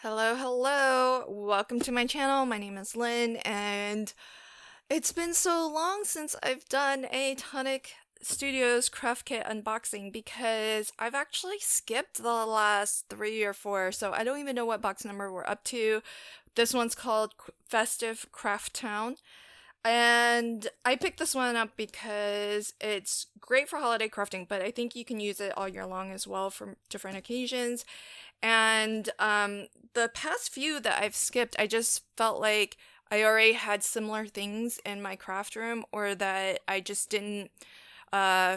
Hello. Welcome to my channel. My name is Lynn, and it's been so long since I've done a Tonic Studios craft kit unboxing because I've actually skipped the last 3 or 4, so I don't even know what box number we're up to. This one's called Festive Craft Town. And I picked this one up because it's great for holiday crafting, but I think you can use it all year long as well for different occasions. And the past few that I've skipped, I just felt like I already had similar things in my craft room, or that I just didn't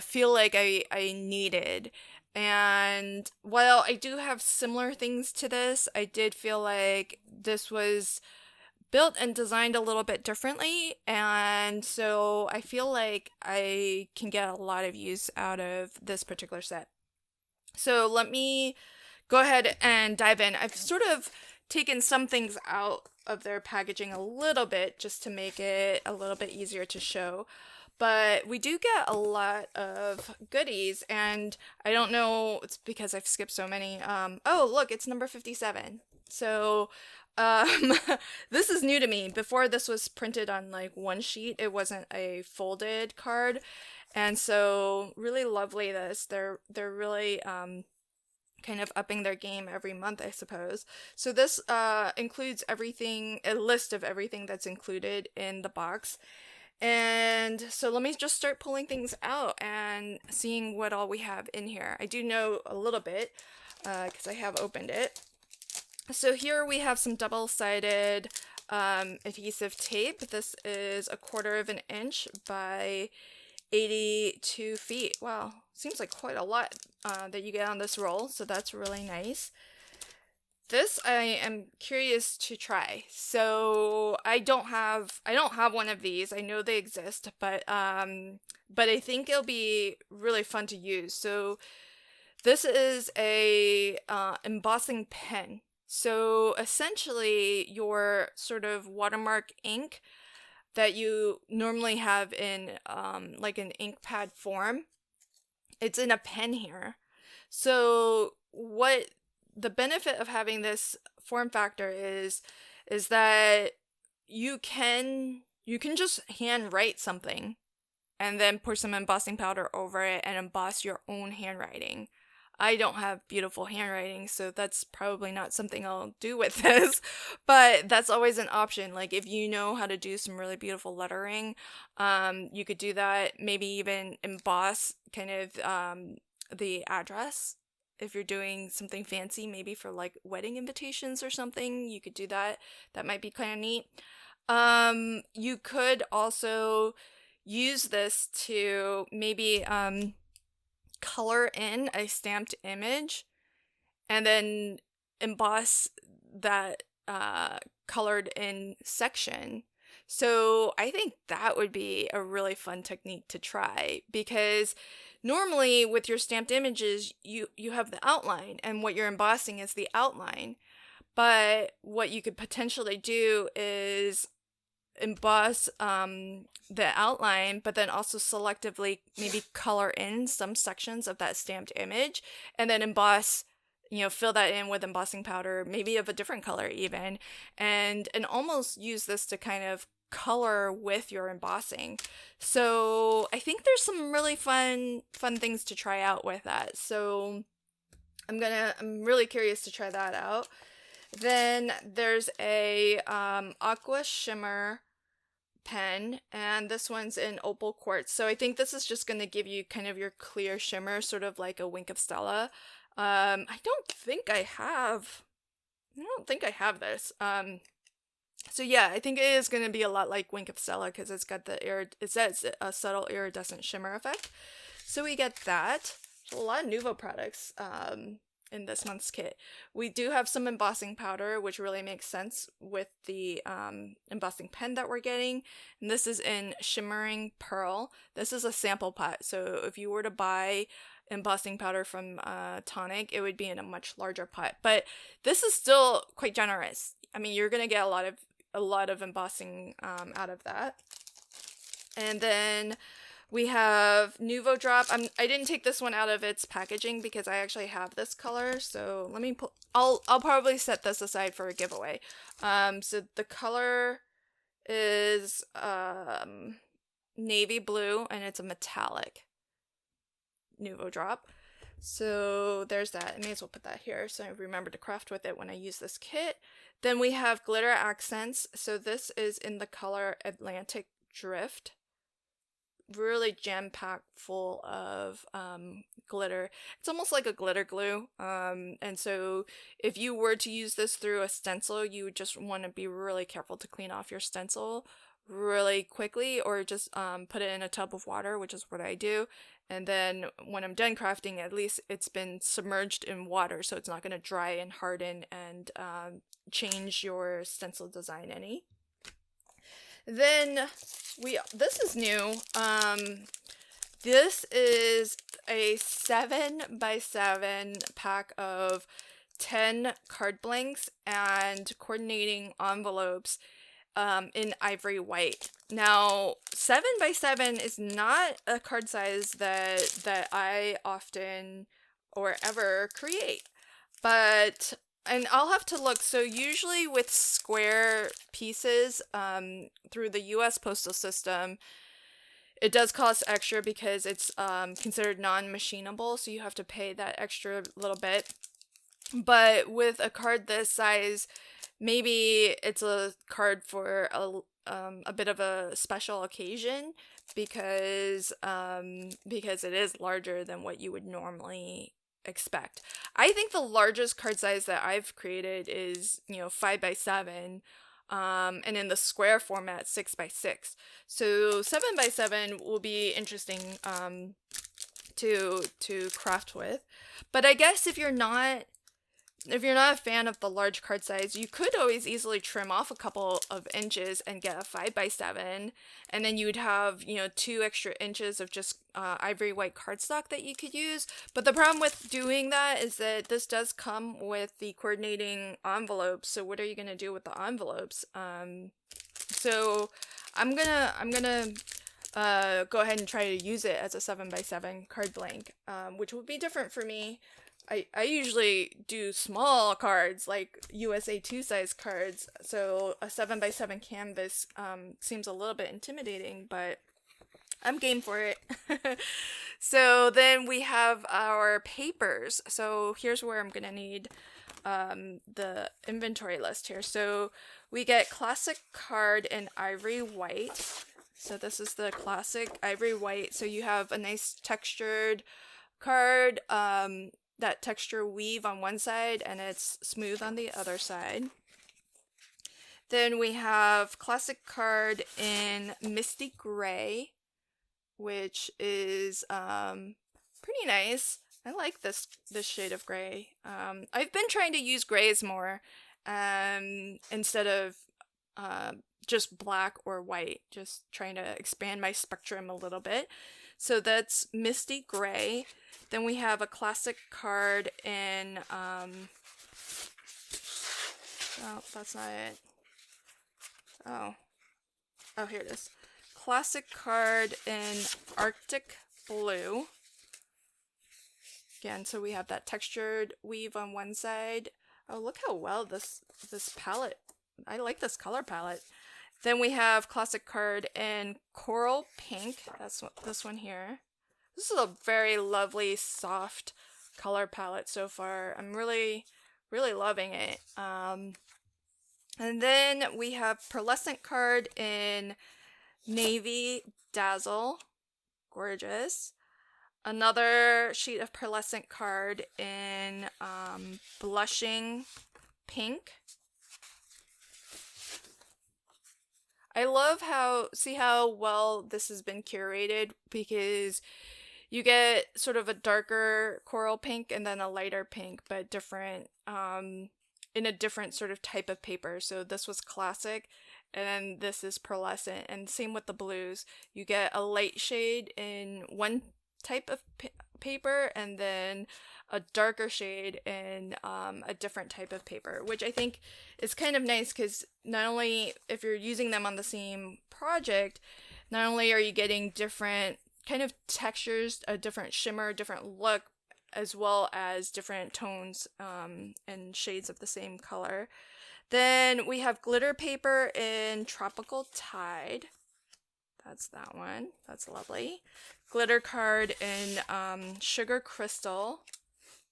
feel like I needed. And while I do have similar things to this, I did feel like this was built and designed a little bit differently, and so I feel like I can get a lot of use out of this particular set. So let me go ahead and dive in. I've sort of taken some things out of their packaging a little bit just to make it a little bit easier to show. But we do get a lot of goodies, and I don't know, it's because I've skipped so many. Oh, look, it's number 57. So, um, this is new to me. Before, this was printed on like one sheet. It wasn't a folded card. And so really lovely this. They're really kind of upping their game every month, I suppose. So this includes everything, a list of everything that's included in the box. And so let me just start pulling things out and seeing what all we have in here. I do know a little bit because I have opened it. So here we have some double-sided adhesive tape. This is 1/4 of an inch by 82 feet. Wow, seems like quite a lot that you get on this roll, so that's really nice. This I am curious to try. So I don't have one of these. I know they exist, but I think it'll be really fun to use. So this is a embossing pen. So essentially your sort of watermark ink that you normally have in like an ink pad form, it's in a pen here. So what the benefit of having this form factor is that you can just hand write something and then pour some embossing powder over it and emboss your own handwriting. I don't have beautiful handwriting, so that's probably not something I'll do with this, but that's always an option. Like if you know how to do some really beautiful lettering, you could do that. Maybe even emboss kind of the address. If you're doing something fancy, maybe for like wedding invitations or something, you could do that. That might be kind of neat. You could also use this to maybe color in a stamped image and then emboss that colored in section. So I think that would be a really fun technique to try, because normally with your stamped images you have the outline, and what you're embossing is the outline. But what you could potentially do is emboss the outline, but then also selectively maybe color in some sections of that stamped image, and then emboss, fill that in with embossing powder, maybe of a different color even, and almost use this to kind of color with your embossing. So I think there's some really fun things to try out with that. So I'm really curious to try that out. Then there's a aqua shimmer pen, and this one's in opal quartz. So I think this is just going to give you kind of your clear shimmer, sort of like a Wink of Stella. I don't think I have this. So yeah, I think it is going to be a lot like Wink of Stella because it's got it says a subtle iridescent shimmer effect. So we get that. There's a lot of Nuvo products in this month's kit. We do have some embossing powder, which really makes sense with the embossing pen that we're getting. And this is in Shimmering Pearl. This is a sample pot, so if you were to buy embossing powder from Tonic, it would be in a much larger pot. But this is still quite generous. I mean, you're gonna get a lot of embossing out of that. And then We have Nuvo Drop. I didn't take this one out of its packaging because I actually have this color. So let me pull. I'll probably set this aside for a giveaway. So the color is navy blue, and it's a metallic Nuvo Drop. So there's that. I may as well put that here so I remember to craft with it when I use this kit. Then we have glitter accents. So this is in the color Atlantic Drift. Really jam-packed full of glitter. It's almost like a glitter glue. And so if you were to use this through a stencil, you would just want to be really careful to clean off your stencil really quickly, or just put it in a tub of water, which is what I do. And then when I'm done crafting, at least it's been submerged in water, so it's not going to dry and harden and change your stencil design any. Then this is new. This is a 7x7 pack of 10 card blanks and coordinating envelopes in ivory white. Now, 7x7 is not a card size that I often or ever create, and I'll have to look. So usually with square pieces, through the US postal system, it does cost extra because it's considered non-machinable, so you have to pay that extra little bit. But with a card this size, maybe it's a card for a bit of a special occasion because it is larger than what you would normally expect. I think the largest card size that I've created is 5x7, and in the square format 6x6. So 7x7 will be interesting to craft with. But I guess if you're not a fan of the large card size, you could always easily trim off a couple of inches and get a 5x7, and then you would have 2 extra inches of just ivory white cardstock that you could use. But the problem with doing that is that this does come with the coordinating envelopes. So what are you gonna do with the envelopes? So I'm gonna go ahead and try to use it as a 7x7 card blank, which would be different for me. I usually do small cards, like USA 2 size cards, so a 7x7 canvas seems a little bit intimidating, but I'm game for it. So then we have our papers. So here's where I'm gonna need the inventory list here. So we get classic card in ivory white. So this is the classic ivory white. So you have a nice textured card, that texture weave on one side and it's smooth on the other side. Then we have classic card in Misty Gray, which is pretty nice. I like this shade of gray. I've been trying to use grays more instead of just black or white, just trying to expand my spectrum a little bit. So that's Misty Gray. Then we have a classic card in, oh, that's not it. Oh, here it is. Classic card in Arctic Blue. Again, so we have that textured weave on one side. Oh, look how well this palette, I like this color palette. Then we have classic card in Coral Pink. That's this one here. This is a very lovely, soft color palette so far. I'm really, really loving it. And then we have pearlescent card in Navy Dazzle. Gorgeous. Another sheet of pearlescent card in Blushing Pink. I love see how well this has been curated, because you get sort of a darker coral pink and then a lighter pink, but different, in a different sort of type of paper. So this was classic, and then this is pearlescent, and same with the blues. You get a light shade in one type of paper, and then a darker shade in a different type of paper, which I think is kind of nice, because not only if you're using them on the same project, not only are you getting different kind of textures, a different shimmer, different look, as well as different tones and shades of the same color. Then we have glitter paper in Tropical Tide. That's that one. That's lovely. Glitter card in Sugar Crystal.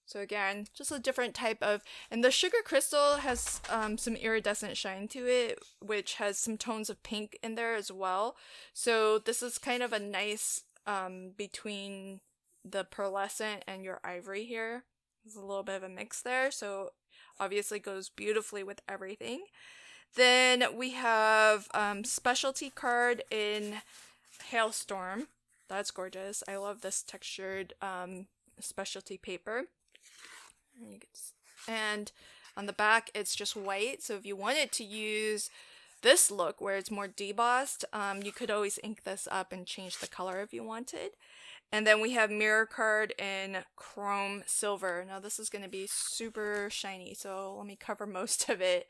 So again, just a different type of, and the Sugar Crystal has some iridescent shine to it, which has some tones of pink in there as well. So this is kind of a nice between the pearlescent and your ivory here. There's a little bit of a mix there, so obviously goes beautifully with everything. Then we have specialty card in Hailstorm. That's gorgeous. I love this textured specialty paper. And on the back, it's just white. So if you wanted to use this look where it's more debossed, you could always ink this up and change the color if you wanted. And then we have mirror card in Chrome Silver. Now this is going to be super shiny, so let me cover most of it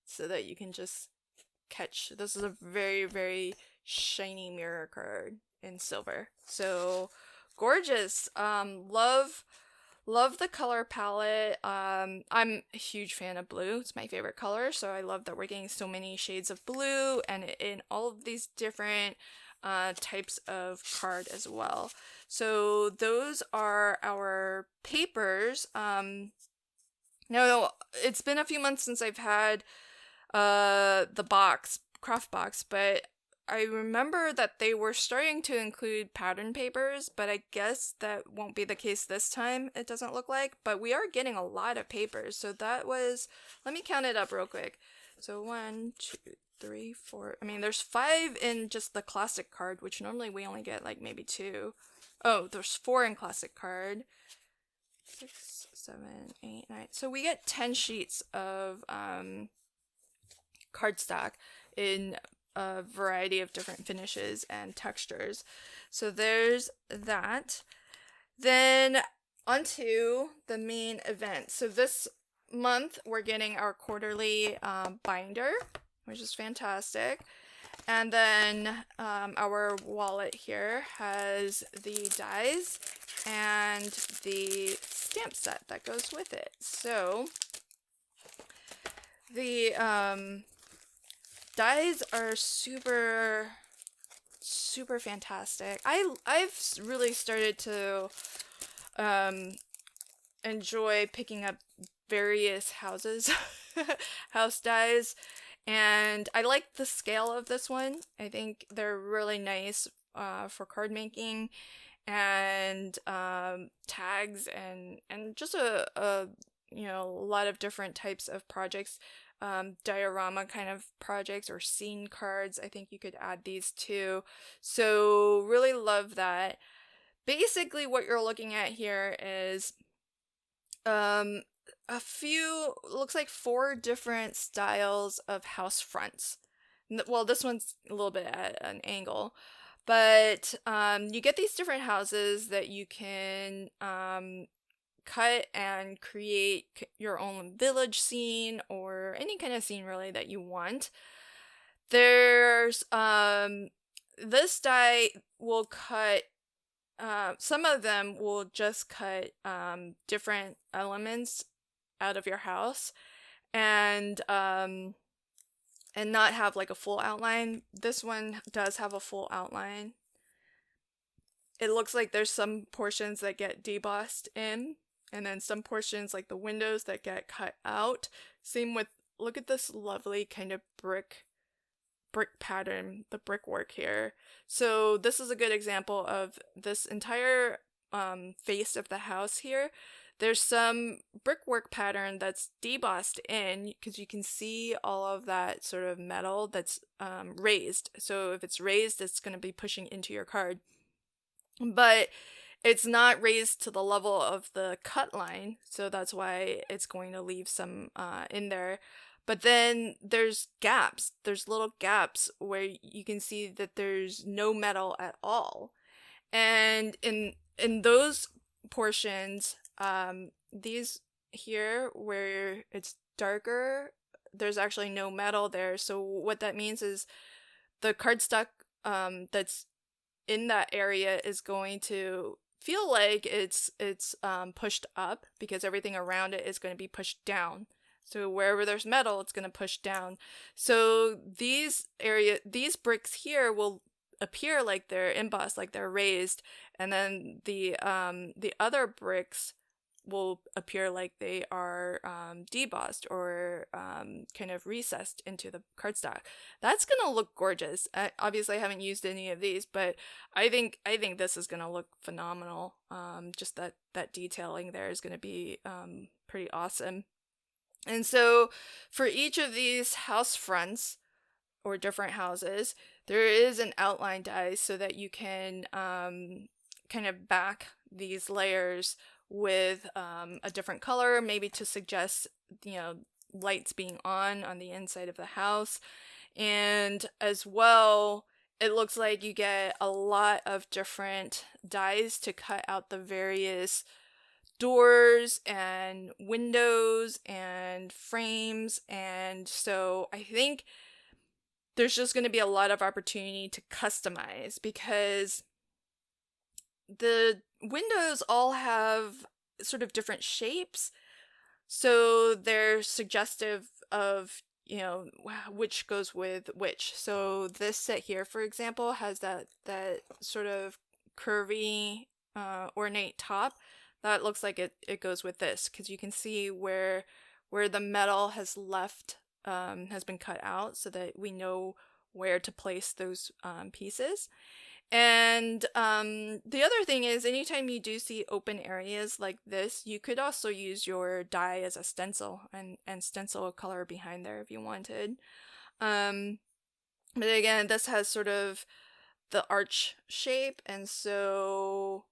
so that you can just catch. This is a very, very shiny mirror card in silver. So gorgeous. Love the color palette. I'm a huge fan of blue. It's my favorite color, so I love that we're getting so many shades of blue and in all of these different types of card as well. So those are our papers. Now it's been a few months since I've had the craft box, but I remember that they were starting to include pattern papers, but I guess that won't be the case this time, it doesn't look like. But we are getting a lot of papers, so that was, let me count it up real quick. So 1, 2, 3, 4, I mean there's 5 in just the classic card, which normally we only get like maybe 2. Oh, there's 4 in classic card. 6, 7, 8, 9. So we get 10 sheets of cardstock in a variety of different finishes and textures. So there's that. Then onto the main event. So this month we're getting our quarterly binder, which is fantastic. And then our wallet here has the dies and the stamp set that goes with it. So the dies are super fantastic. I've really started to enjoy picking up various house dies, and I like the scale of this one. I think they're really nice for card making and tags and just a lot of different types of projects. Diorama kind of projects or scene cards. I think you could add these too. So really love that. Basically what you're looking at here is a few, looks like 4 different styles of house fronts. Well, this one's a little bit at an angle, but you get these different houses that you can cut and create your own village scene or any kind of scene really that you want. There's this die will cut some of them will just cut different elements out of your house and not have like a full outline. This one does have a full outline. It looks like there's some portions that get debossed in, and then some portions like the windows that get cut out. Same with, look at this lovely kind of brick pattern, the brickwork here. So this is a good example of this entire face of the house here. There's some brickwork pattern that's debossed in because you can see all of that sort of metal that's raised. So if it's raised, it's going to be pushing into your card. But it's not raised to the level of the cut line, so that's why it's going to leave some in there. But then there's gaps. There's little gaps where you can see that there's no metal at all. And in those portions, these here where it's darker, there's actually no metal there. So what that means is the cardstock that's in that area is going to feel like it's pushed up because everything around it is going to be pushed down. So wherever there's metal, it's going to push down. So these bricks here will appear like they're embossed, like they're raised, and then the other bricks will appear like they are debossed or kind of recessed into the cardstock. That's gonna look gorgeous. Obviously, I haven't used any of these, but I think this is gonna look phenomenal. Just that detailing there is gonna be pretty awesome. And so, for each of these house fronts or different houses, there is an outline die so that you can kind of back these layers with a different color, maybe to suggest, lights being on the inside of the house. And as well, it looks like you get a lot of different dies to cut out the various doors and windows and frames. And so I think there's just going to be a lot of opportunity to customize because the windows all have sort of different shapes, so they're suggestive of, which goes with which. So this set here, for example, has that sort of curvy, ornate top. That looks like it goes with this because you can see where the metal has left, has been cut out so that we know where to place those pieces. And the other thing is, anytime you do see open areas like this, you could also use your die as a stencil and stencil a color behind there if you wanted. But again, this has sort of the arch shape, and so,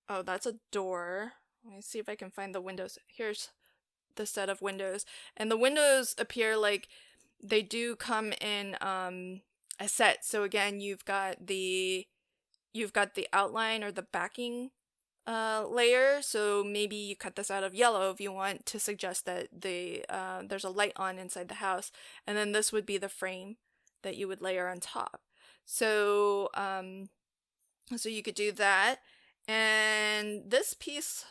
oh, that's a door. Let me see if I can find the windows. Here's the set of windows, and the windows appear like they do come in a set. So again, you've got the outline or the backing layer. So maybe you cut this out of yellow if you want to suggest that there's a light on inside the house, and then this would be the frame that you would layer on top. So so you could do that. And this piece,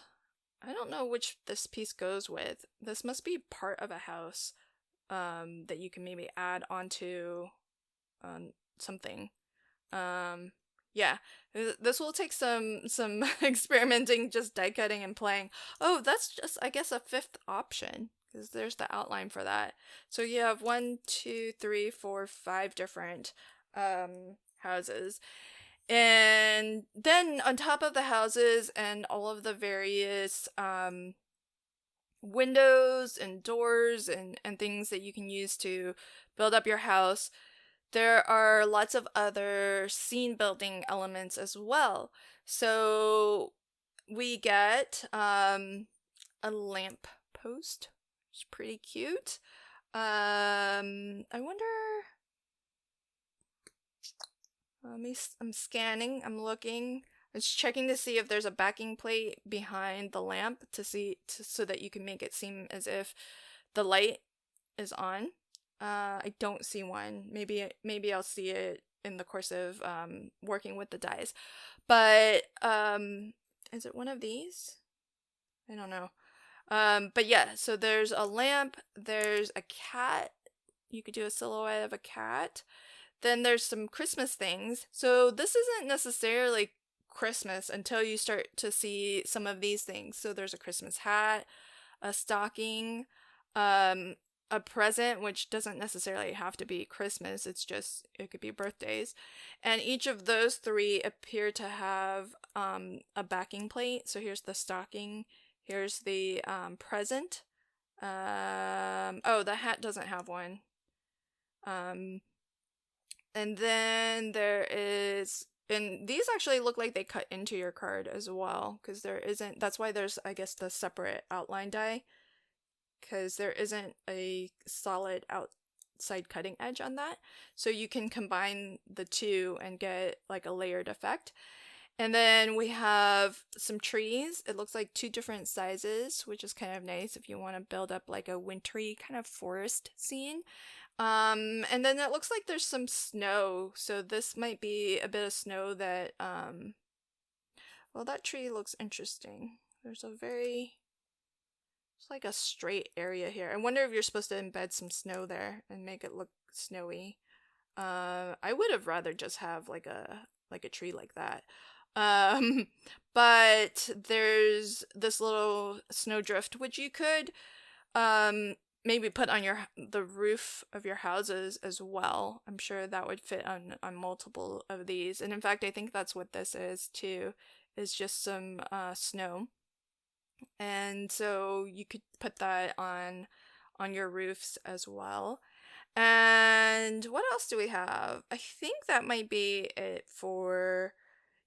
I don't know which this piece goes with. This must be part of a house that you can maybe add onto something. Yeah, this will take some experimenting, just die cutting and playing. Oh, that's just, I guess, a fifth option because there's the outline for that. So you have 1, 2, 3, 4, 5 different houses. And then on top of the houses and all of the various windows and doors and things that you can use to build up your house, there are lots of other scene building elements as well. So we get a lamp post. It's pretty cute. I wonder. I'm scanning. I'm looking. I'm just checking to see if there's a backing plate behind the lamp so that you can make it seem as if the light is on. I don't see one. Maybe I'll see it in the course of working with the dies. But is it one of these? I don't know. But yeah, so there's a lamp, there's a cat. You could do a silhouette of a cat. Then there's some Christmas things. So this isn't necessarily Christmas until you start to see some of these things. So there's a Christmas hat, a stocking, a present, which doesn't necessarily have to be Christmas. It could be birthdays. And each of those three appear to have a backing plate. So here's the stocking. Here's the present. Oh, the hat doesn't have one. And then there is, and these actually look like they cut into your card as well, because that's why there's, I guess, the separate outline die, because there isn't a solid outside cutting edge on that. So you can combine the two and get like a layered effect. And then we have some trees. It looks like two different sizes, which is kind of nice if you want to build up like a wintry kind of forest scene. And then it looks like there's some snow. So this might be a bit of snow that, well, that tree looks interesting. There's a very, it's like a straight area here. I wonder if you're supposed to embed some snow there and make it look snowy. I would have rather just have like a tree like that. Um, but there's this little snowdrift which you could maybe put on the roof of your houses as well. I'm sure that would fit on multiple of these. And in fact, I think that's what this is too, is just some snow. And so you could put that on your roofs as well. And what else do we have? I think that might be it for,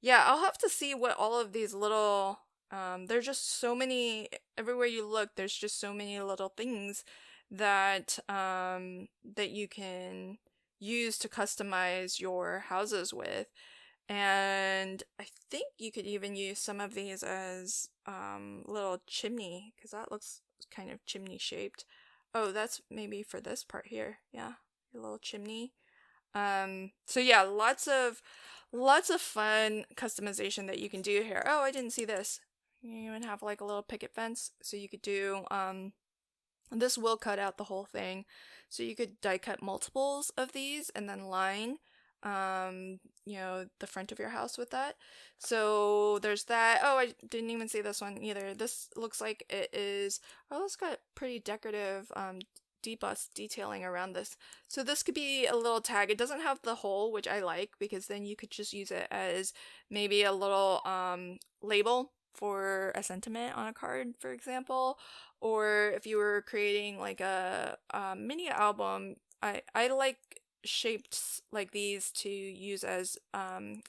yeah, I'll have to see what all of these little, there's just so many, everywhere you look, there's just so many little things that, that you can use to customize your houses with. And I think you could even use some of these as, little chimney, because that looks kind of chimney shaped. Oh, that's maybe for this part here. Yeah, your little chimney. So yeah, lots of fun customization that you can do here. Oh, I didn't see this. You even have like a little picket fence, so you could do this will cut out the whole thing. So you could die cut multiples of these and then line the front of your house with that. So there's that. Oh, I didn't even see this one either. This looks like it is, oh, it's got pretty decorative debus detailing around this. So this could be a little tag. It doesn't have the hole, which I like, because then you could just use it as maybe a little label for a sentiment on a card, for example. Or if you were creating like a mini album, I like shapes like these to use as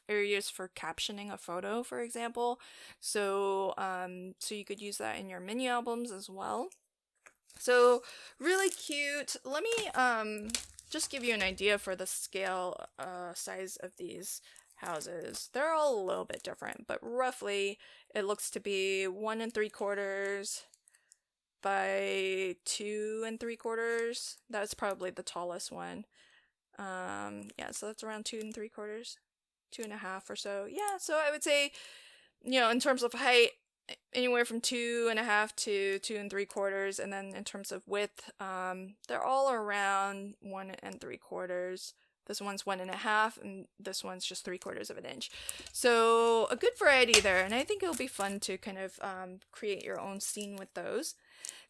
areas for captioning a photo, for example. So so you could use that in your mini albums as well. So really cute. Let me just give you an idea for the scale size of these houses. They're all a little bit different, but roughly it looks to be 1 3/4 by 2 3/4. That's probably the tallest one. Yeah, so that's around 2 3/4, 2.5 or so. Yeah, so I would say, in terms of height, anywhere from 2.5 to 2 3/4, and then in terms of width, they're all around 1 3/4. This one's 1.5, and this one's just 3/4 of an inch. So a good variety there, and I think it'll be fun to kind of create your own scene with those.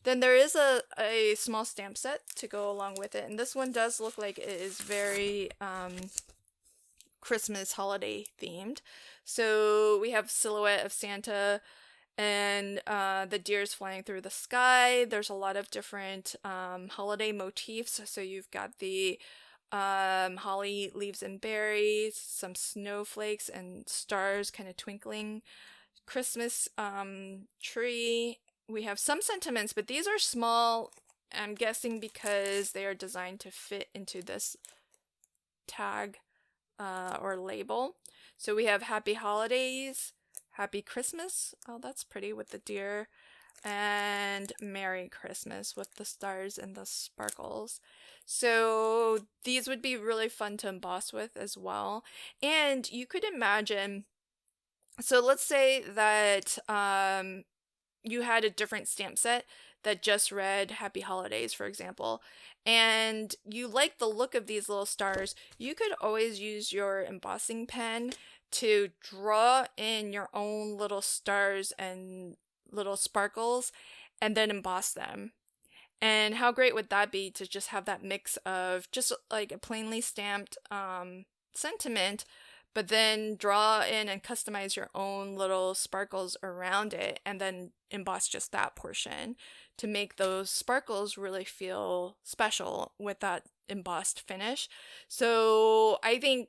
Then there is a small stamp set to go along with it, and this one does look like it is very Christmas holiday themed. So we have silhouette of Santa and the deer's flying through the sky. There's a lot of different holiday motifs. So you've got the holly leaves and berries, some snowflakes and stars kind of twinkling, Christmas tree. We have some sentiments, but these are small, I'm guessing because they are designed to fit into this tag or label. So we have Happy Holidays, Happy Christmas. Oh, that's pretty with the deer. And Merry Christmas with the stars and the sparkles. So these would be really fun to emboss with as well. And you could imagine, so let's say that you had a different stamp set that just read Happy Holidays, for example, and you like the look of these little stars. You could always use your embossing pen to draw in your own little stars and little sparkles and then emboss them. And how great would that be to just have that mix of just like a plainly stamped sentiment, but then draw in and customize your own little sparkles around it and then emboss just that portion to make those sparkles really feel special with that embossed finish. So I think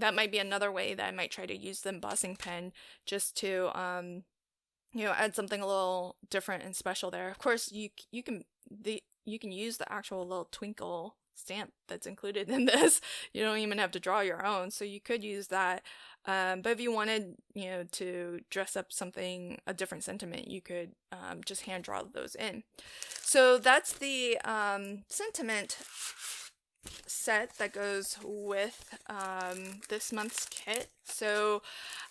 that might be another way that I might try to use the embossing pen, just to add something a little different and special there. Of course, you can use the actual little twinkle stamp that's included in this. You don't even have to draw your own, so you could use that. But if you wanted, to dress up something, a different sentiment, you could just hand draw those in. So that's the sentiment set that goes with this month's kit. So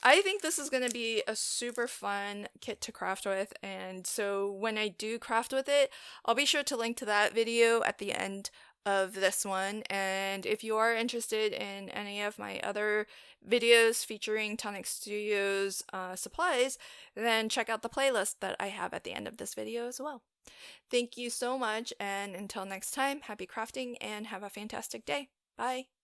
I think this is going to be a super fun kit to craft with, and so when I do craft with it, I'll be sure to link to that video at the end of this one. And if you are interested in any of my other videos featuring Tonic Studios supplies, then check out the playlist that I have at the end of this video as well. Thank you so much, and until next time, happy crafting and have a fantastic day. Bye!